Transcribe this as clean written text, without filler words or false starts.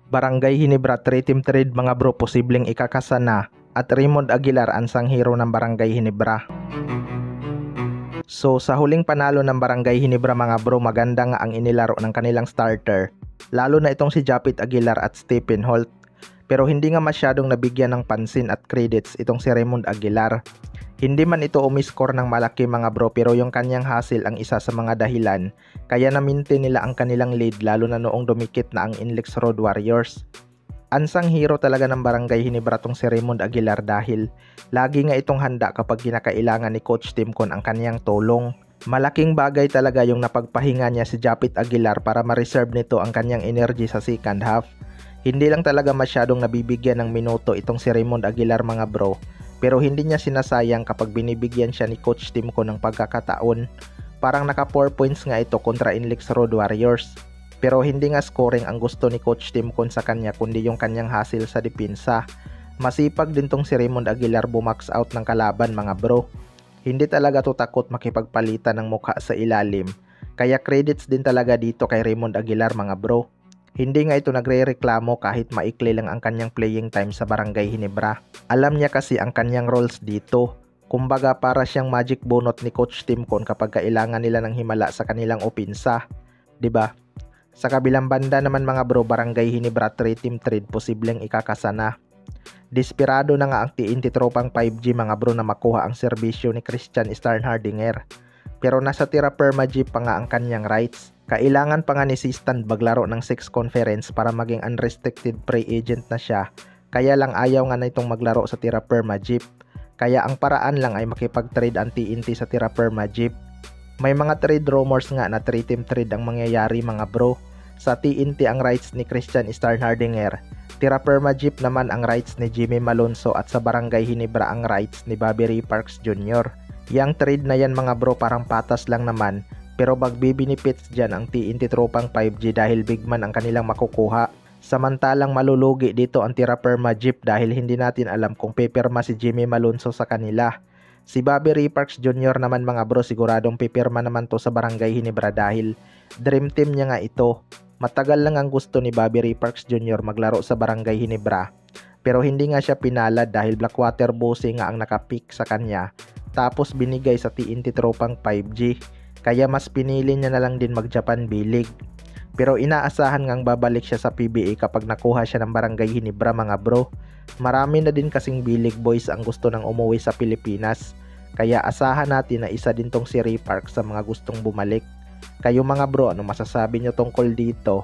Barangay Hinebra 3-team trade mga bro, posibleng ikakasa na at Raymond Aguilar ansang hero ng Barangay Hinebra. So sa huling panalo ng Barangay Hinebra mga bro, maganda nga ang inilaro ng kanilang starter, lalo na itong si Japit Aguilar at Stephen Holt. Pero hindi nga masyadong nabigyan ng pansin at credits itong si Raymond Aguilar. Hindi man ito umiscore ng malaki mga bro, pero yung kanyang hustle ang isa sa mga dahilan kaya na-maintain nila ang kanilang lead, lalo na noong dumikit na ang Inlex Road Warriors. Ansang hero talaga ng Barangay Hinebra tong si Raymond Aguilar dahil lagi nga itong handa kapag kinakailangan ni Coach Timcon ang kanyang tulong. Malaking bagay talaga yung napagpahinga niya si Japit Aguilar para ma-reserve nito ang kanyang energy sa second half. Hindi lang talaga masyadong nabibigyan ng minuto itong si Raymond Aguilar mga bro, pero hindi niya sinasayang kapag binibigyan siya ni Coach Timcon ng pagkakataon. Parang naka 4 points nga ito kontra Inlex Road Warriors. Pero hindi nga scoring ang gusto ni Coach Timcon sa kanya, kundi yung kanyang hustle sa depensa. Masipag din tong si Raymond Aguilar bumax out ng kalaban mga bro. Hindi talaga to takot makipagpalitan ng mukha sa ilalim. Kaya credits din talaga dito kay Raymond Aguilar mga bro. Hindi nga ito nagre-reklamo kahit maikli lang ang kanyang playing time sa Barangay Hinebra. Alam niya kasi ang kanyang roles dito. Kumbaga para siyang magic bunot ni Coach Timcon kapag kailangan nila ng himala sa kanilang opensa. 'Di ba? Sa kabilang banda naman mga bro, Barangay Hinebra 3-team trade posibleng ikakasa na. Desperado na nga ang TNT tropang 5G mga bro na makuha ang serbisyo ni Christian Starnhardinger. Pero nasa tira perma G pa nga ang kanyang rights. Kailangan pa nga ni Sistan maglaro ng 6 conference para maging unrestricted free agent na siya. Kaya lang ayaw nga na itong maglaro sa tira perma Jeep. Kaya ang paraan lang ay makipag-trade ang TNT sa tira perma Jeep. May mga trade rumors nga na 3-team trade ang mangyayari mga bro. Sa TNT ang rights ni Christian Starnhardinger, tira perma Jeep naman ang rights ni Jimmy Malonzo, at sa Barangay Hinebra ang rights ni Bobby Ray Parks Jr. Yang trade na yan mga bro parang patas lang naman, pero magbibinefits dyan ang TNT tropang 5G dahil big man ang kanilang makukuha. Samantalang malulugi dito ang tira perma Jeep dahil hindi natin alam kung pipirma si Jimmy Malonzo sa kanila. Si Bobby Ray Parks Jr. naman mga bro, siguradong pipirma naman to sa Barangay Hinebra dahil dream team niya nga ito. Matagal lang ang gusto ni Bobby Ray Parks Jr. maglaro sa Barangay Hinebra, pero hindi nga siya pinalad dahil Blackwater Bossing nga ang nakapick sa kanya, tapos binigay sa TNT tropang 5G. Kaya mas pinili niya na lang din mag-Japan B-League. Pero inaasahan ngang babalik siya sa PBA kapag nakuha siya ng Barangay Hinebra mga bro. Marami na din kasing B-League boys ang gusto nang umuwi sa Pilipinas. Kaya asahan natin na isa din tong si Ray Parks sa mga gustong bumalik. Kayo mga bro, ano masasabi nyo tungkol dito?